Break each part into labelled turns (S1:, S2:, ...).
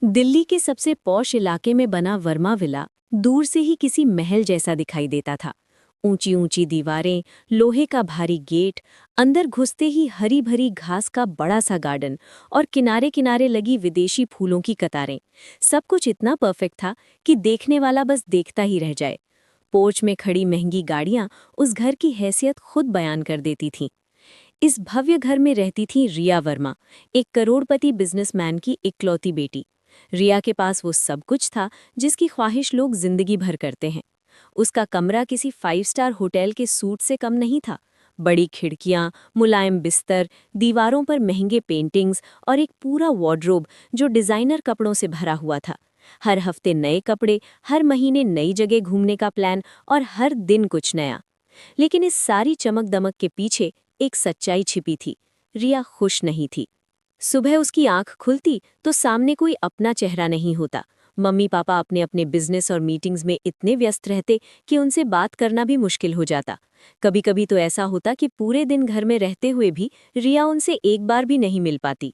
S1: दिल्ली के सबसे पॉश इलाके में बना वर्मा विला दूर से ही किसी महल जैसा दिखाई देता था। ऊंची ऊंची दीवारें, लोहे का भारी गेट, अंदर घुसते ही हरी भरी घास का बड़ा सा गार्डन और किनारे किनारे लगी विदेशी फूलों की कतारें। सब कुछ इतना परफेक्ट था कि देखने वाला बस देखता ही रह जाए। पोर्च में खड़ी महंगी गाड़ियां उस घर की हैसियत खुद बयान कर देती थीं। इस भव्य घर में रहती थी रिया वर्मा, एक करोड़पति बिजनेसमैन की इकलौती बेटी। रिया के पास वो सब कुछ था जिसकी ख्वाहिश लोग जिंदगी भर करते हैं। उसका कमरा किसी 5 स्टार होटल के सूट से कम नहीं था। बड़ी खिड़कियां, मुलायम बिस्तर, दीवारों पर महंगे पेंटिंग्स और एक पूरा वार्डरोब जो डिजाइनर कपड़ों से भरा हुआ था। हर हफ्ते नए कपड़े, हर महीने नई जगह घूमने का प्लान और हर दिन कुछ नया। लेकिन इस सारी चमक दमक के पीछे एक सच्चाई छिपी थी। रिया खुश नहीं थी। सुबह उसकी आंख खुलती तो सामने कोई अपना चेहरा नहीं होता। मम्मी पापा अपने अपने बिजनेस और मीटिंग्स में इतने व्यस्त रहते कि उनसे बात करना भी मुश्किल हो जाता। कभी कभी तो ऐसा होता कि पूरे दिन घर में रहते हुए भी रिया उनसे एक बार भी नहीं मिल पाती।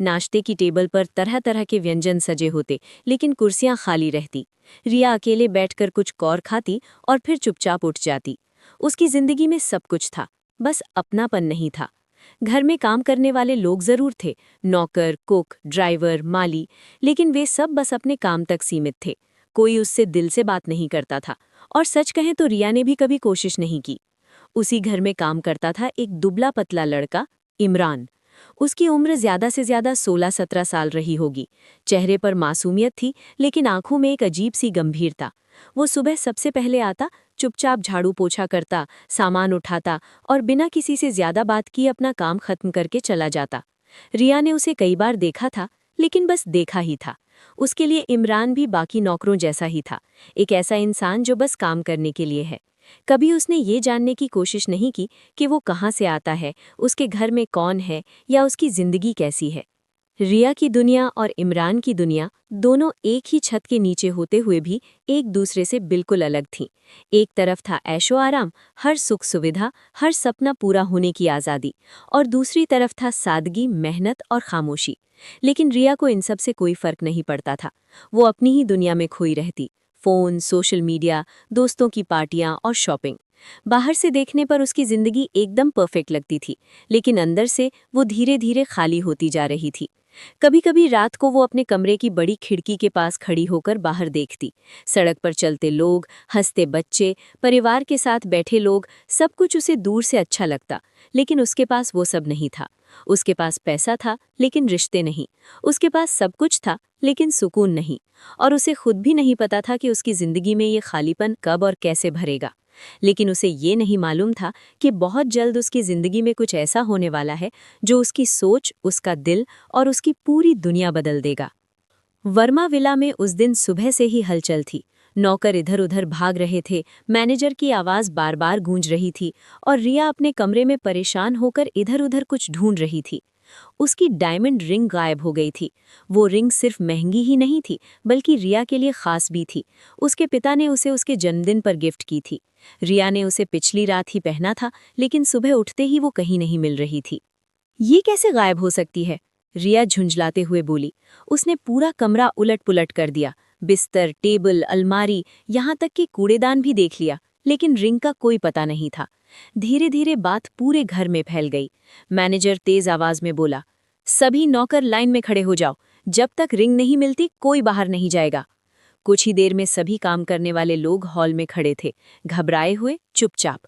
S1: नाश्ते की टेबल पर तरह तरह के व्यंजन सजे होते, लेकिन कुर्सियां खाली रहती। रिया अकेले बैठकर कुछ कौर खाती और फिर चुपचाप उठ जाती। उसकी जिंदगी में सब कुछ था, बस अपनापन नहीं था। घर में काम करने वाले लोग जरूर थे, नौकर, कुक, ड्राइवर, माली, लेकिन वे सब बस अपने काम तक सीमित थे। कोई उससे दिल से बात नहीं करता था। और सच कहें तो रिया ने भी कभी कोशिश नहीं की। उसी घर में काम करता था एक दुबला पतला लड़का, इमरान। उसकी उम्र ज्यादा से ज्यादा 16-17 साल रही होगी। चेहरे पर मासूमियत थी, लेकिन आंखों में एक अजीब सी गंभीरता। वो सुबह सबसे पहले आता, चुपचाप झाड़ू पोछा करता, सामान उठाता और बिना किसी से ज्यादा बात किए अपना काम खत्म करके चला जाता। रिया ने उसे कई बार देखा था, लेकिन बस देखा ही था। उसके लिए इमरान भी बाकी नौकरों जैसा ही था, एक ऐसा इंसान जो बस काम करने के लिए है। कभी उसने ये जानने की कोशिश नहीं की कि वो कहाँ से आता है, उसके घर में कौन है या उसकी जिंदगी कैसी है। रिया की दुनिया और इमरान की दुनिया दोनों एक ही छत के नीचे होते हुए भी एक दूसरे से बिल्कुल अलग थीं। एक तरफ था ऐशो आराम, हर सुख सुविधा, हर सपना पूरा होने की आज़ादी, और दूसरी तरफ था सादगी, मेहनत और खामोशी। लेकिन रिया को इन सब से कोई फर्क नहीं पड़ता था। वो अपनी ही दुनिया में खोई रहती। फोन, सोशल मीडिया, दोस्तों की पार्टियां और शॉपिंग। बाहर से देखने पर उसकी जिंदगी एकदम परफेक्ट लगती थी, लेकिन अंदर से वो धीरे धीरे खाली होती जा रही थी। कभी कभी रात को वो अपने कमरे की बड़ी खिड़की के पास खड़ी होकर बाहर देखती। सड़क पर चलते लोग, हंसते बच्चे, परिवार के साथ बैठे लोग, सब कुछ उसे दूर से अच्छा लगता। लेकिन उसके पास वो सब नहीं था। उसके पास पैसा था, लेकिन रिश्ते नहीं। उसके पास सब कुछ था, लेकिन सुकून नहीं। और उसे खुद भी नहीं पता था कि उसकी जिंदगी में ये खालीपन कब और कैसे भरेगा। लेकिन उसे ये नहीं मालूम था कि बहुत जल्द उसकी जिंदगी में कुछ ऐसा होने वाला है जो उसकी सोच, उसका दिल और उसकी पूरी दुनिया बदल देगा। वर्मा विला में उस दिन सुबह से ही हलचल थी। नौकर इधर उधर भाग रहे थे, मैनेजर की आवाज बार बार गूंज रही थी और रिया अपने कमरे में परेशान होकर इधर उधर कुछ ढूंढ रही थी। उसकी डायमंड रिंग गायब हो गई थी। वो रिंग सिर्फ महंगी ही नहीं थी, बल्कि रिया के लिए खास भी थी। उसके पिता ने उसे उसके जन्मदिन पर गिफ्ट की थी। रिया ने उसे पिछली रात ही पहना था, लेकिन सुबह उठते ही वो कहीं नहीं मिल रही थी। ये कैसे गायब हो सकती है? रिया झुंझलाते हुए बोली। उसने पूरा कमरा उलट पुलट कर दिया, बिस्तर, टेबल, अलमारी, यहाँ तक कि कूड़ेदान भी देख लिया, लेकिन रिंग का कोई पता नहीं था। धीरे धीरे बात पूरे घर में फैल गई। मैनेजर तेज आवाज में बोला, सभी नौकर लाइन में खड़े हो जाओ, जब तक रिंग नहीं मिलती कोई बाहर नहीं जाएगा। कुछ ही देर में सभी काम करने वाले लोग हॉल में खड़े थे, घबराए हुए, चुपचाप।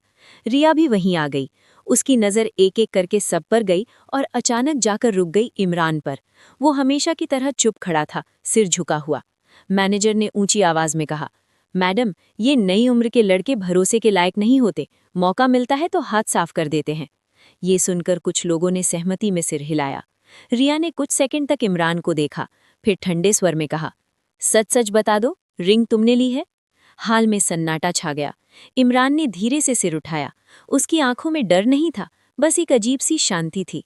S1: रिया भी वहीं आ गई। उसकी नज़र एक एक करके सब पर गई और अचानक जाकर रुक गई इमरान पर। वो हमेशा की तरह चुप खड़ा था, सिर झुका हुआ। मैनेजर ने ऊंची आवाज में कहा, मैडम, ये नई उम्र के लड़के भरोसे के लायक नहीं होते, मौका मिलता है तो हाथ साफ कर देते हैं। ये सुनकर कुछ लोगों ने सहमति में सिर हिलाया। रिया ने कुछ सेकंड तक इमरान को देखा, फिर ठंडे स्वर में कहा, सच सच बता दो, रिंग तुमने ली है? हाल में सन्नाटा छा गया। इमरान ने धीरे से सिर उठाया। उसकी आंखों में डर नहीं था, बस एक अजीब सी शांति थी।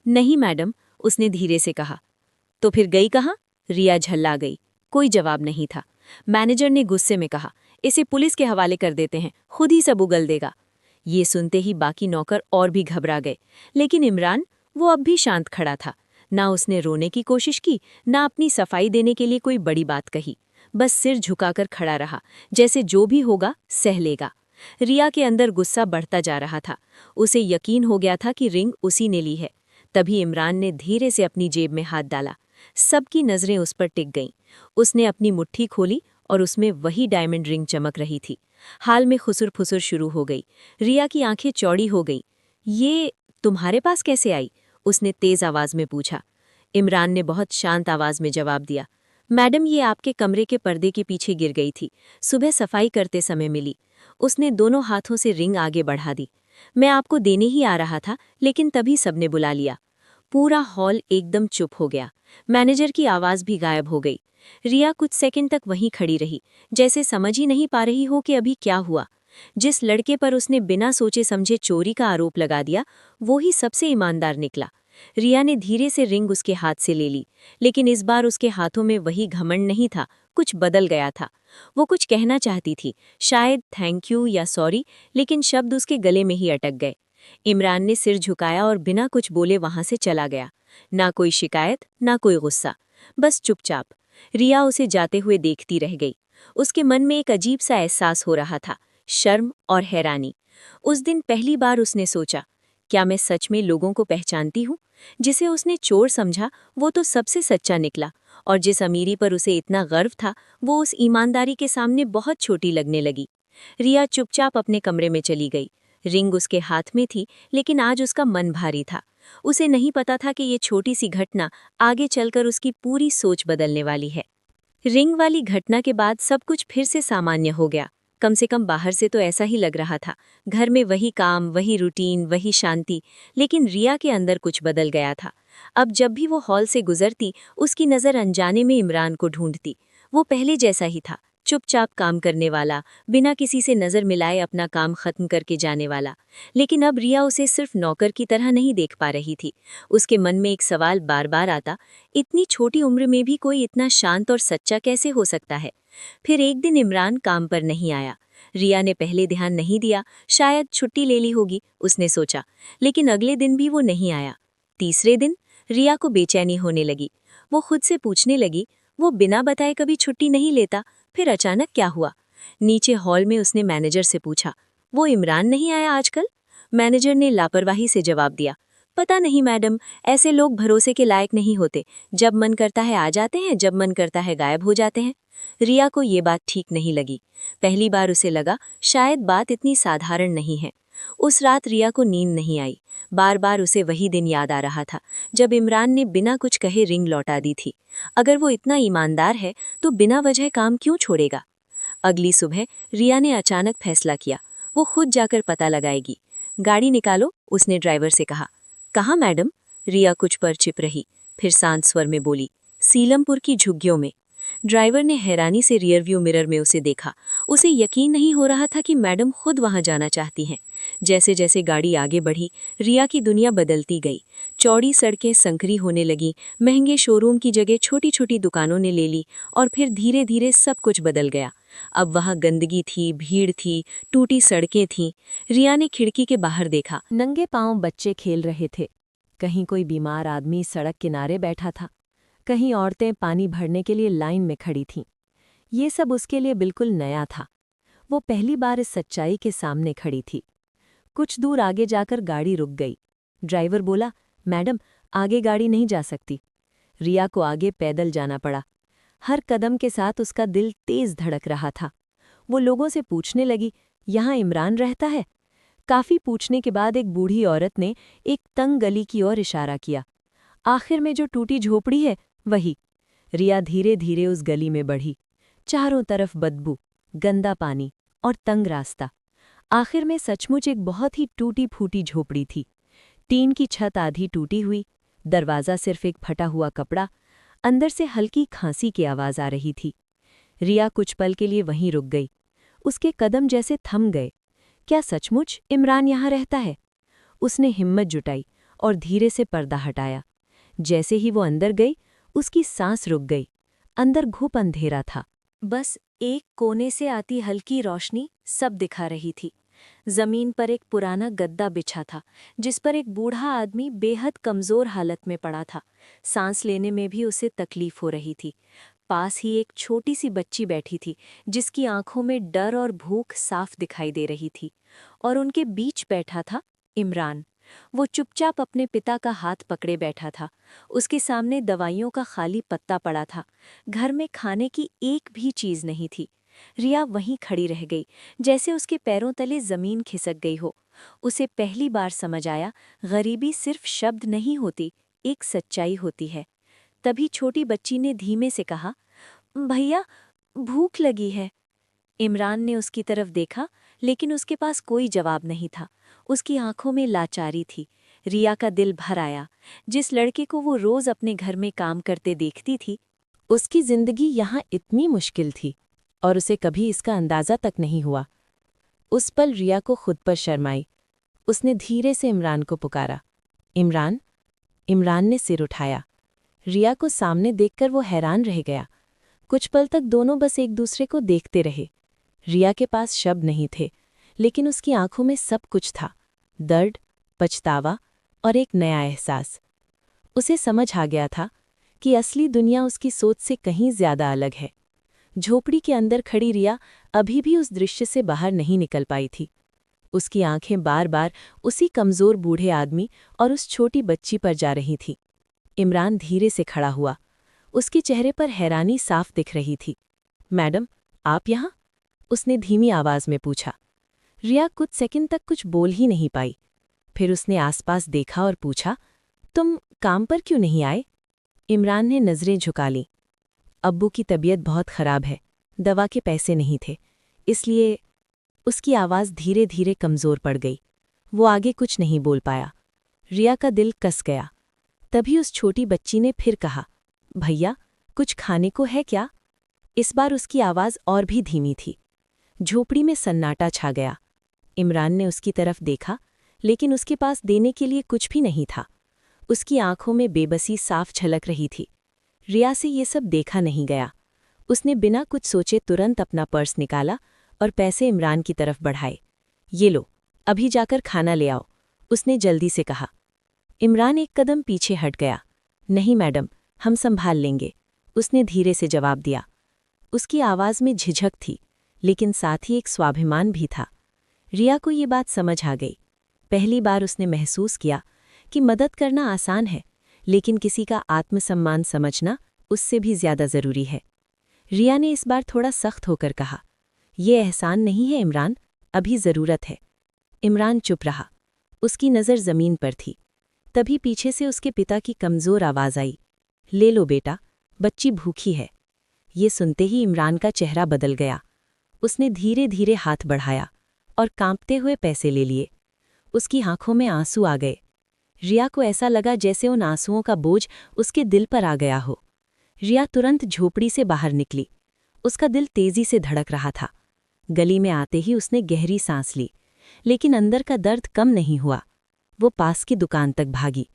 S1: नहीं मैडम, उसने धीरे से कहा। तो फिर गई कहाँ? रिया झल्ला गई। कोई जवाब नहीं था। मैनेजर ने गुस्से में कहा, इसे पुलिस के हवाले कर देते हैं, खुद ही सब उगल देगा। ये सुनते ही बाकी नौकर और भी घबरा गए, लेकिन इमरान, वो अब भी शांत खड़ा था। ना उसने रोने की कोशिश की, ना अपनी सफाई देने के लिए कोई बड़ी बात कही। बस सिर झुकाकर खड़ा रहा, जैसे जो भी होगा सह लेगा। रिया के अंदर गुस्सा बढ़ता जा रहा था। उसे यकीन हो गया था कि रिंग उसी ने ली है। तभी इमरान ने धीरे से अपनी जेब में हाथ डाला। सबकी नजरें उस पर टिक गईं। उसने अपनी मुट्ठी खोली और उसमें वही डायमंड रिंग चमक रही थी। हाल में खुसुर-फुसुर शुरू हो गई। रिया की आंखें चौड़ी हो गईं। ये तुम्हारे पास कैसे आई? उसने तेज आवाज में पूछा। इमरान ने बहुत शांत आवाज में जवाब दिया, मैडम ये आपके कमरे के पर्दे के पीछे गिर गई थी, सुबह सफाई करते समय मिली। उसने दोनों हाथों से रिंग आगे बढ़ा दी। मैं आपको देने ही आ रहा था, लेकिन तभी सबने बुला लिया। पूरा हॉल एकदम चुप हो गया। मैनेजर की आवाज भी गायब हो गई। रिया कुछ सेकंड तक वहीं खड़ी रही, जैसे समझ ही नहीं पा रही हो कि अभी क्या हुआ। जिस लड़के पर उसने बिना सोचे समझे चोरी का आरोप लगा दिया, वो ही सबसे ईमानदार निकला। रिया ने धीरे से रिंग उसके हाथ से ले ली, लेकिन इस बार उसके हाथों में वही घमंड नहीं था, कुछ बदल गया था। वो कुछ कहना चाहती थी, शायद थैंक यू या सॉरी, लेकिन शब्द उसके गले में ही अटक गए। इमरान ने सिर झुकाया और बिना कुछ बोले वहां से चला गया। ना कोई शिकायत, ना कोई गुस्सा, बस चुपचाप। रिया उसे जाते हुए देखती रह गई। उसके मन में एक अजीब सा एहसास हो रहा था, शर्म और हैरानी। उस दिन पहली बार उसने सोचा, क्या मैं सच में लोगों को पहचानती हूँ? जिसे उसने चोर समझा, वो तो सबसे सच्चा निकला, और जिस अमीरी पर उसे इतना गर्व था, वो उस ईमानदारी के सामने बहुत छोटी लगने लगी। रिया चुपचाप अपने कमरे में चली गई। रिंग उसके हाथ में थी, लेकिन आज उसका मन भारी था। उसे नहीं पता था कि ये छोटी सी घटना आगे चलकर उसकी पूरी सोच बदलने वाली है। रिंग वाली घटना के बाद सब कुछ फिर से सामान्य हो गया। कम से कम बाहर से तो ऐसा ही लग रहा था। घर में वही काम, वही रूटीन, वही शांति। लेकिन रिया के अंदर कुछ बदल गया था। अब जब भी वो हॉल से गुजरती, उसकी नज़र अनजाने में इमरान को ढूंढती। वो पहले जैसा ही था, चुपचाप काम करने वाला, बिना किसी से नज़र मिलाए अपना काम खत्म करके जाने वाला। लेकिन अब रिया उसे सिर्फ नौकर की तरह नहीं देख पा रही थी। उसके मन में एक सवाल बार बार आता, इतनी छोटी उम्र में भी कोई इतना शांत और सच्चा कैसे हो सकता है? फिर एक दिन इमरान काम पर नहीं आया। रिया ने पहले ध्यान नहीं दिया, शायद छुट्टी ले ली होगी, उसने सोचा। लेकिन अगले दिन भी वो नहीं आया। तीसरे दिन रिया को बेचैनी होने लगी। वो खुद से पूछने लगी, वो बिना बताए कभी छुट्टी नहीं लेता, फिर अचानक क्या हुआ? नीचे हॉल में उसने मैनेजर से पूछा, वो इमरान नहीं आया आजकल? मैनेजर ने लापरवाही से जवाब दिया, पता नहीं मैडम, ऐसे लोग भरोसे के लायक नहीं होते। जब मन करता है आ जाते हैं, जब मन करता है गायब हो जाते हैं। रिया को ये बात ठीक नहीं लगी। पहली बार उसे लगा शायद बात इतनी साधारण नहीं है। उस रात रिया को नींद नहीं आई। बार बार उसे वही दिन याद आ रहा था, जब इमरान ने बिना कुछ कहे रिंग लौटा दी थी। अगर वो इतना ईमानदार है, तो बिना वजह काम क्यों छोड़ेगा? अगली सुबह रिया ने अचानक फैसला किया, वो खुद जाकर पता लगाएगी। गाड़ी निकालो, उसने ड्राइवर से कहा। कहाँ मैडम? रिया कुछ पर छिप रही, फिर शांत स्वर में बोली, सीलमपुर की झुग्गियों में। ड्राइवर ने हैरानी से रियरव्यू मिरर में उसे देखा। उसे यकीन नहीं हो रहा था कि मैडम खुद वहां जाना चाहती हैं। जैसे जैसे गाड़ी आगे बढ़ी, रिया की दुनिया बदलती गई। चौड़ी सड़कें संकरी होने लगी, महंगे शोरूम की जगह छोटी छोटी दुकानों ने ले ली, और फिर धीरे धीरे सब कुछ बदल गया। अब वहां गंदगी थी, भीड़ थी, टूटी सड़कें थीं। रिया ने खिड़की के बाहर देखा, नंगे पांव बच्चे खेल रहे थे। कहीं कोई बीमार आदमी सड़क किनारे बैठा था, कहीं औरतें पानी भरने के लिए लाइन में खड़ी थीं। ये सब उसके लिए बिल्कुल नया था। वो पहली बार इस सच्चाई के सामने खड़ी थी। कुछ दूर आगे जाकर गाड़ी रुक गई। ड्राइवर बोला, मैडम, आगे गाड़ी नहीं जा सकती। रिया को आगे पैदल जाना पड़ा। हर कदम के साथ उसका दिल तेज धड़क रहा था। वो लोगों से पूछने लगी, यहाँ इमरान रहता है? काफी पूछने के बाद एक बूढ़ी औरत ने एक तंग गली की ओर इशारा किया। आखिर में जो टूटी झोपड़ी है, वही। रिया धीरे धीरे उस गली में बढ़ी। चारों तरफ बदबू, गंदा पानी और तंग रास्ता। आखिर में सचमुच एक बहुत ही टूटी फूटी झोपड़ी थी। टीन की छत आधी टूटी हुई, दरवाज़ा सिर्फ एक फटा हुआ कपड़ा, अंदर से हल्की खांसी की आवाज़ आ रही थी। रिया कुछ पल के लिए वहीं रुक गई। उसके कदम जैसे थम गए। क्या सचमुच इमरान यहाँ रहता है? उसने हिम्मत जुटाई और धीरे से पर्दा हटाया। जैसे ही वो अंदर गई, उसकी सांस रुक गई। अंदर घुप अंधेरा था। बस एक कोने से आती हल्की रोशनी सब दिखा रही थी। जमीन पर एक पुराना गद्दा बिछा था, जिस पर एक बूढ़ा आदमी बेहद कमजोर हालत में पड़ा था। सांस लेने में भी उसे तकलीफ हो रही थी। पास ही एक छोटी सी बच्ची बैठी थी, जिसकी आंखों में डर और भूख साफ दिखाई दे रही थी। और उनके बीच बैठा था इमरान। वो चुपचाप अपने पिता का हाथ पकड़े बैठा था। उसके सामने दवाइयों का खाली पत्ता पड़ा था। घर में खाने की एक भी चीज नहीं थी। रिया वहीं खड़ी रह गई, जैसे उसके पैरों तले जमीन खिसक गई हो। उसे पहली बार समझ आया, गरीबी सिर्फ शब्द नहीं होती, एक सच्चाई होती है। तभी छोटी बच्ची ने धीमे से कहा, भैया, भूख लगी है। इमरान ने उसकी तरफ देखा, लेकिन उसके पास कोई जवाब नहीं था। उसकी आंखों में लाचारी थी। रिया का दिल भर आया। जिस लड़के को वो रोज अपने घर में काम करते देखती थी, उसकी जिंदगी यहाँ इतनी मुश्किल थी, और उसे कभी इसका अंदाजा तक नहीं हुआ। उस पल रिया को खुद पर शर्म आई। उसने धीरे से इमरान को पुकारा, इमरान। इमरान ने सिर उठाया। रिया को सामने देखकर वो हैरान रह गया। कुछ पल तक दोनों बस एक दूसरे को देखते रहे। रिया के पास शब्द नहीं थे, लेकिन उसकी आंखों में सब कुछ था, दर्द, पछतावा और एक नया एहसास। उसे समझ आ गया था कि असली दुनिया उसकी सोच से कहीं ज्यादा अलग है। झोपड़ी के अंदर खड़ी रिया अभी भी उस दृश्य से बाहर नहीं निकल पाई थी। उसकी आंखें बार बार उसी कमजोर बूढ़े आदमी और उस छोटी बच्ची पर जा रही थीं। इमरान धीरे से खड़ा हुआ। उसके चेहरे पर हैरानी साफ दिख रही थी। मैडम, आप यहाँ? उसने धीमी आवाज में पूछा। रिया कुछ सेकंड तक कुछ बोल ही नहीं पाई। फिर उसने आसपास देखा और पूछा, तुम काम पर क्यों नहीं आए? इमरान ने नजरें झुका लीं। अब्बू की तबीयत बहुत खराब है, दवा के पैसे नहीं थे, इसलिए। उसकी आवाज़ धीरे धीरे कमज़ोर पड़ गई। वो आगे कुछ नहीं बोल पाया। रिया का दिल कस गया। तभी उस छोटी बच्ची ने फिर कहा, भैया, कुछ खाने को है क्या? इस बार उसकी आवाज़ और भी धीमी थी। झोपड़ी में सन्नाटा छा गया। इमरान ने उसकी तरफ देखा, लेकिन उसके पास देने के लिए कुछ भी नहीं था। उसकी आंखों में बेबसी साफ झलक रही थी। रिया से ये सब देखा नहीं गया। उसने बिना कुछ सोचे तुरंत अपना पर्स निकाला और पैसे इमरान की तरफ बढ़ाए। ये लो, अभी जाकर खाना ले आओ, उसने जल्दी से कहा। इमरान एक कदम पीछे हट गया। नहीं मैडम, हम संभाल लेंगे, उसने धीरे से जवाब दिया। उसकी आवाज़ में झिझक थी, लेकिन साथ ही एक स्वाभिमान भी था। रिया को ये बात समझ आ गई। पहली बार उसने महसूस किया कि मदद करना आसान है, लेकिन किसी का आत्मसम्मान समझना उससे भी ज्यादा जरूरी है। रिया ने इस बार थोड़ा सख्त होकर कहा, ये एहसान नहीं है इमरान, अभी ज़रूरत है। इमरान चुप रहा। उसकी नज़र ज़मीन पर थी। तभी पीछे से उसके पिता की कमज़ोर आवाज़ आई, ले लो बेटा, बच्ची भूखी है। ये सुनते ही इमरान का चेहरा बदल गया। उसने धीरे धीरे हाथ बढ़ाया और कांपते हुए पैसे ले लिए। उसकी आंखों में आंसू आ गए। रिया को ऐसा लगा जैसे उन आंसुओं का बोझ उसके दिल पर आ गया हो। रिया तुरंत झोपड़ी से बाहर निकली। उसका दिल तेजी से धड़क रहा था। गली में आते ही उसने गहरी सांस ली, लेकिन अंदर का दर्द कम नहीं हुआ। वो पास की दुकान तक भागी।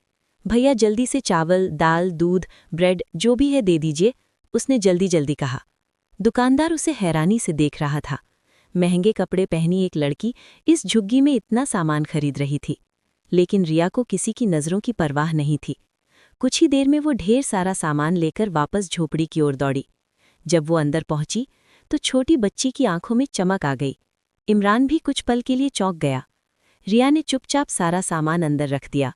S1: भैया, जल्दी से चावल, दाल, दूध, ब्रेड जो भी है दे दीजिए, उसने जल्दी जल्दी कहा। दुकानदार उसे हैरानी से देख रहा था। महंगे कपड़े पहनी एक लड़की इस झुग्गी में इतना सामान खरीद रही थी, लेकिन रिया को किसी की नज़रों की परवाह नहीं थी। कुछ ही देर में वो ढेर सारा सामान लेकर वापस झोपड़ी की ओर दौड़ी। जब वो अंदर पहुंची तो छोटी बच्ची की आंखों में चमक आ गई। इमरान भी कुछ पल के लिए चौंक गया। रिया ने चुपचाप सारा सामान अंदर रख दिया।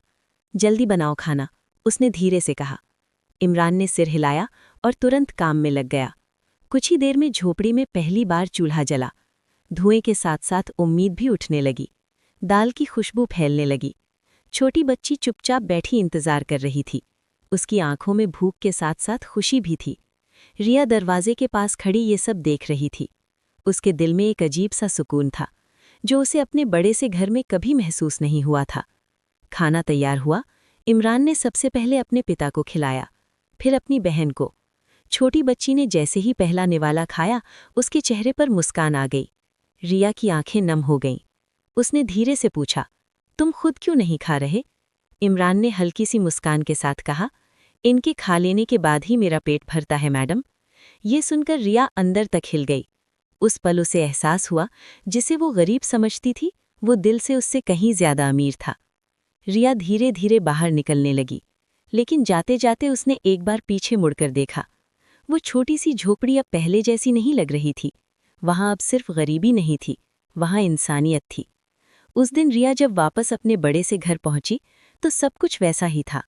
S1: जल्दी बनाओ खाना, उसने धीरे से कहा। इमरान ने सिर हिलाया और तुरंत काम में लग गया। कुछ ही देर में झोपड़ी में पहली बार चूल्हा जला। धुएं के साथ साथ उम्मीद भी उठने लगी। दाल की खुशबू फैलने लगी। छोटी बच्ची चुपचाप बैठी इंतजार कर रही थी। उसकी आंखों में भूख के साथ साथ खुशी भी थी। रिया दरवाजे के पास खड़ी ये सब देख रही थी। उसके दिल में एक अजीब सा सुकून था, जो उसे अपने बड़े से घर में कभी महसूस नहीं हुआ था। खाना तैयार हुआ। इमरान ने सबसे पहले अपने पिता को खिलाया, फिर अपनी बहन को। छोटी बच्ची ने जैसे ही पहला निवाला खाया, उसके चेहरे पर मुस्कान आ गई। रिया की आंखें नम हो गईं। उसने धीरे से पूछा, तुम खुद क्यों नहीं खा रहे? इमरान ने हल्की सी मुस्कान के साथ कहा, इनके खा लेने के बाद ही मेरा पेट भरता है मैडम। ये सुनकर रिया अंदर तक हिल गई। उस पल उसे एहसास हुआ, जिसे वो गरीब समझती थी, वो दिल से उससे कहीं ज्यादा अमीर था। रिया धीरे धीरे बाहर निकलने लगी, लेकिन जाते जाते उसने एक बार पीछे मुड़कर देखा। वो छोटी सी झोपड़ी अब पहले जैसी नहीं लग रही थी। वहां अब सिर्फ गरीबी नहीं थी, वहां इंसानियत थी। उस दिन रिया जब वापस अपने बड़े से घर पहुंची तो सब कुछ वैसा ही था,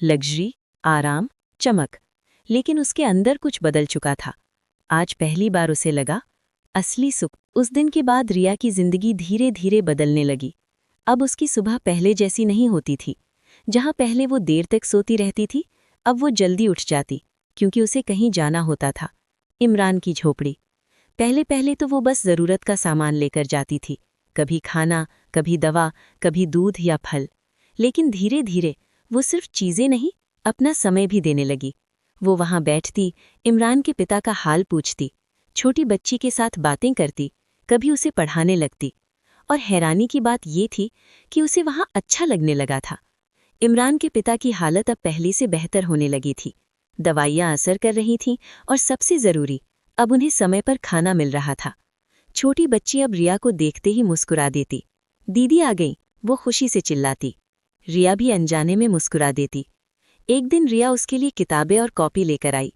S1: लग्जरी, आराम, चमक। लेकिन उसके अंदर कुछ बदल चुका था। आज पहली बार उसे लगा असली सुख। उस दिन के बाद रिया की जिंदगी धीरे धीरे बदलने लगी। अब उसकी सुबह पहले जैसी नहीं होती थी। जहां पहले वो देर तक सोती रहती थी, अब वो जल्दी उठ जाती, क्योंकि उसे कहीं जाना होता था। इमरान की झोपड़ी। पहले पहले तो वो बस ज़रूरत का सामान लेकर जाती थी, कभी खाना, कभी दवा, कभी दूध या फल। लेकिन धीरे धीरे वो सिर्फ चीज़ें नहीं, अपना समय भी देने लगी। वो वहाँ बैठती, इमरान के पिता का हाल पूछती, छोटी बच्ची के साथ बातें करती, कभी उसे पढ़ाने लगती। और हैरानी की बात ये थी कि उसे वहाँ अच्छा लगने लगा था। इमरान के पिता की हालत अब पहले से बेहतर होने लगी थी। दवाइयाँ असर कर रही थीं और सबसे ज़रूरी, अब उन्हें समय पर खाना मिल रहा था। छोटी बच्ची अब रिया को देखते ही मुस्कुरा देती। दीदी आ गई, वो खुशी से चिल्लाती। रिया भी अनजाने में मुस्कुरा देती। एक दिन रिया उसके लिए किताबें और कॉपी लेकर आई।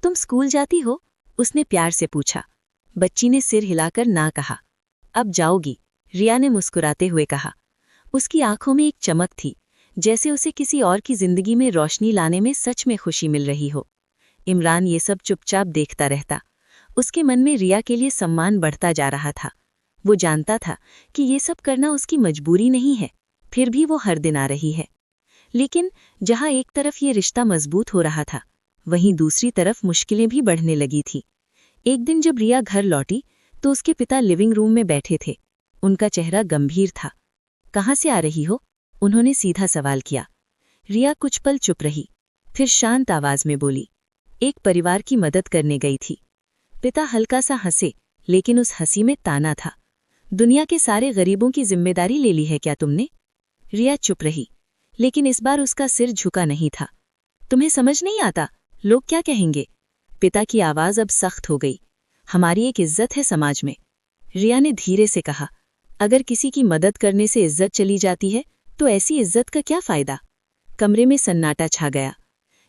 S1: तुम स्कूल जाती हो? उसने प्यार से पूछा। बच्ची ने सिर हिलाकर ना कहा। अब जाओगी? रिया ने मुस्कुराते हुए कहा। उसकी आंखों में एक चमक थी, जैसे उसे किसी और की जिंदगी में रोशनी लाने में सच में खुशी मिल रही हो। इमरान ये सब चुपचाप देखता रहता। उसके मन में रिया के लिए सम्मान बढ़ता जा रहा था। वो जानता था कि ये सब करना उसकी मजबूरी नहीं है, फिर भी वो हर दिन आ रही है। लेकिन जहाँ एक तरफ ये रिश्ता मजबूत हो रहा था, वहीं दूसरी तरफ मुश्किलें भी बढ़ने लगी थी। एक दिन जब रिया घर लौटी तो उसके पिता लिविंग रूम में बैठे थे। उनका चेहरा गंभीर था। कहाँ से आ रही हो? उन्होंने सीधा सवाल किया। रिया कुछ पल चुप रही, फिर शांत आवाज में बोली, एक परिवार की मदद करने गई थी। पिता हल्का सा हंसे, लेकिन उस हंसी में ताना था। दुनिया के सारे गरीबों की जिम्मेदारी ले ली है क्या तुमने? रिया चुप रही, लेकिन इस बार उसका सिर झुका नहीं था। तुम्हें समझ नहीं आता, लोग क्या कहेंगे? पिता की आवाज अब सख्त हो गई। हमारी एक इज्जत है समाज में। रिया ने धीरे से कहा, अगर किसी की मदद करने से इज्जत चली जाती है तो ऐसी इज्जत का क्या फायदा? कमरे में सन्नाटा छा गया।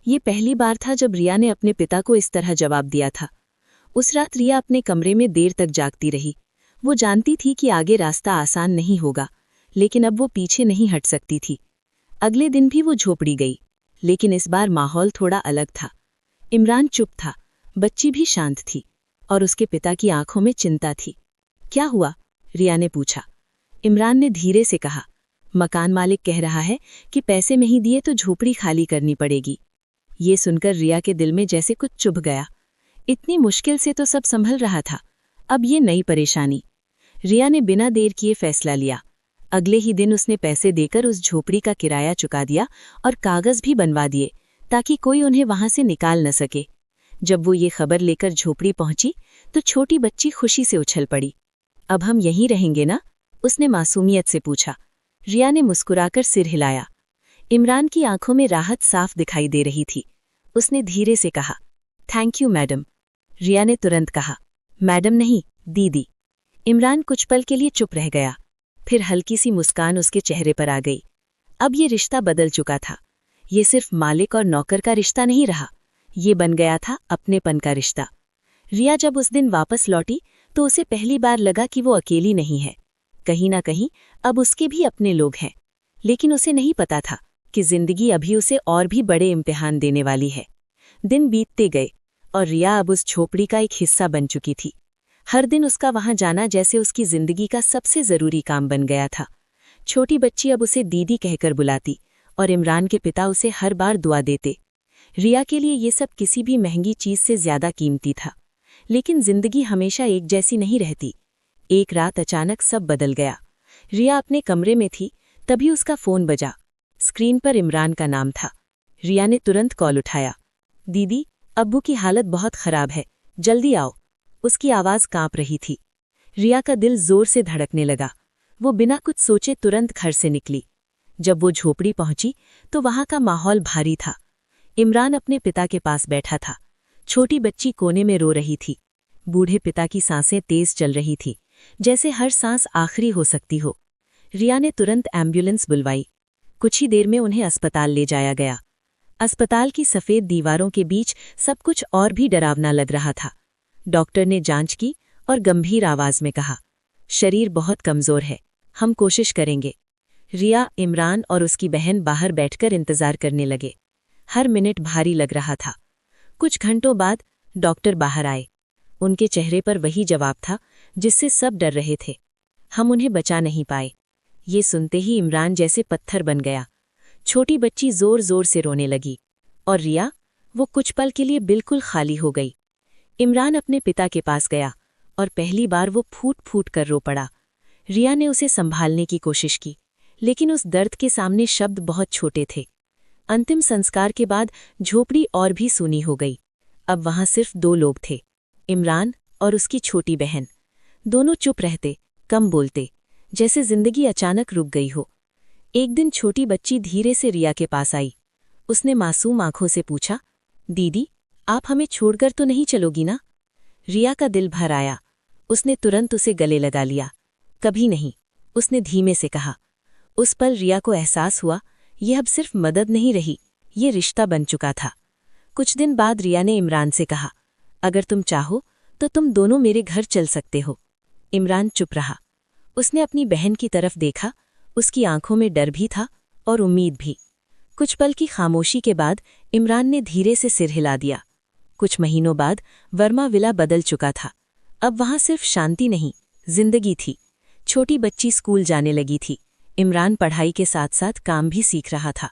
S1: ये पहली बार था जब रिया ने अपने पिता को इस तरह जवाब दिया था। उस रात रिया अपने कमरे में देर तक जागती रही। वो जानती थी कि आगे रास्ता आसान नहीं होगा, लेकिन अब वो पीछे नहीं हट सकती थी। अगले दिन भी वो झोपड़ी गई, लेकिन इस बार माहौल थोड़ा अलग था। इमरान चुप था, बच्ची भी शांत थी, और उसके पिता की आंखों में चिंता थी। क्या हुआ? रिया ने पूछा। इमरान ने धीरे से कहा, मकान मालिक कह रहा है कि पैसे नहीं दिए तो झोपड़ी खाली करनी पड़ेगी। ये सुनकर रिया के दिल में जैसे कुछ चुभ गया। इतनी मुश्किल से तो सब संभल रहा था, अब ये नई परेशानी। रिया ने बिना देर किए फैसला लिया। अगले ही दिन उसने पैसे देकर उस झोपड़ी का किराया चुका दिया और कागज भी बनवा दिए, ताकि कोई उन्हें वहां से निकाल न सके। जब वो ये खबर लेकर झोपड़ी पहुंची तो छोटी बच्ची खुशी से उछल पड़ी। अब हम यहीं रहेंगे ना? उसने मासूमियत से पूछा। रिया ने मुस्कुराकर सिर हिलाया। इमरान की आंखों में राहत साफ दिखाई दे रही थी। उसने धीरे से कहा, थैंक यू मैडम। रिया ने तुरंत कहा, मैडम नहीं, दीदी। इमरान कुछ पल के लिए चुप रह गया, फिर हल्की सी मुस्कान उसके चेहरे पर आ गई। अब ये रिश्ता बदल चुका था। ये सिर्फ मालिक और नौकर का रिश्ता नहीं रहा, ये बन गया था अपनेपन का रिश्ता। रिया जब उस दिन वापस लौटी तो उसे पहली बार लगा कि वो अकेली नहीं है। कहीं ना कहीं अब उसके भी अपने लोग हैं। लेकिन उसे नहीं पता था कि जिंदगी अभी उसे और भी बड़े इम्तिहान देने वाली है। दिन बीतते गए और रिया अब उस झोपड़ी का एक हिस्सा बन चुकी थी। हर दिन उसका वहां जाना जैसे उसकी जिंदगी का सबसे जरूरी काम बन गया था। छोटी बच्ची अब उसे दीदी कहकर बुलाती और इमरान के पिता उसे हर बार दुआ देते। रिया के लिए ये सब किसी भी महंगी चीज से ज्यादा कीमती था। लेकिन जिंदगी हमेशा एक जैसी नहीं रहती। एक रात अचानक सब बदल गया। रिया अपने कमरे में थी, तभी उसका फोन बजा। स्क्रीन पर इमरान का नाम था। रिया ने तुरंत कॉल उठाया। दीदी, अब्बू की हालत बहुत खराब है, जल्दी आओ। उसकी आवाज कांप रही थी। रिया का दिल जोर से धड़कने लगा। वो बिना कुछ सोचे तुरंत घर से निकली। जब वो झोपड़ी पहुंची तो वहां का माहौल भारी था। इमरान अपने पिता के पास बैठा था। छोटी बच्ची कोने में रो रही थी। बूढ़े पिता की सांसें तेज चल रही थी, जैसे हर सांस आखिरी हो सकती हो। रिया ने तुरंत एम्बुलेंस बुलवाई। कुछ ही देर में उन्हें अस्पताल ले जाया गया। अस्पताल की सफ़ेद दीवारों के बीच सब कुछ और भी डरावना लग रहा था। डॉक्टर ने जांच की और गंभीर आवाज में कहा, शरीर बहुत कमज़ोर है, हम कोशिश करेंगे। रिया, इमरान और उसकी बहन बाहर बैठकर इंतजार करने लगे। हर मिनट भारी लग रहा था। कुछ घंटों बाद डॉक्टर बाहर आए। उनके चेहरे पर वही जवाब था जिससे सब डर रहे थे, हम उन्हें बचा नहीं पाए। ये सुनते ही इमरान जैसे पत्थर बन गया। छोटी बच्ची जोर जोर से रोने लगी और रिया, वो कुछ पल के लिए बिल्कुल खाली हो गई। इमरान अपने पिता के पास गया और पहली बार वो फूट फूट कर रो पड़ा। रिया ने उसे संभालने की कोशिश की, लेकिन उस दर्द के सामने शब्द बहुत छोटे थे। अंतिम संस्कार के बाद झोपड़ी और भी सूनी हो गई। अब वहां सिर्फ 2 लोग थे, इमरान और उसकी छोटी बहन। दोनों चुप रहते, कम बोलते, जैसे जिंदगी अचानक रुक गई हो। एक दिन छोटी बच्ची धीरे से रिया के पास आई। उसने मासूम आंखों से पूछा, दीदी, आप हमें छोड़कर तो नहीं चलोगी ना? रिया का दिल भर आया। उसने तुरंत उसे गले लगा लिया। कभी नहीं, उसने धीमे से कहा। उस पल रिया को एहसास हुआ, यह अब सिर्फ मदद नहीं रही, ये रिश्ता बन चुका था। कुछ दिन बाद रिया ने इमरान से कहा, अगर तुम चाहो तो तुम दोनों मेरे घर चल सकते हो। इमरान चुप रहा। उसने अपनी बहन की तरफ देखा। उसकी आंखों में डर भी था और उम्मीद भी। कुछ पल की खामोशी के बाद इमरान ने धीरे से सिर हिला दिया। कुछ महीनों बाद वर्मा विला बदल चुका था। अब वहां सिर्फ शांति नहीं, जिंदगी थी। छोटी बच्ची स्कूल जाने लगी थी। इमरान पढ़ाई के साथ साथ काम भी सीख रहा था।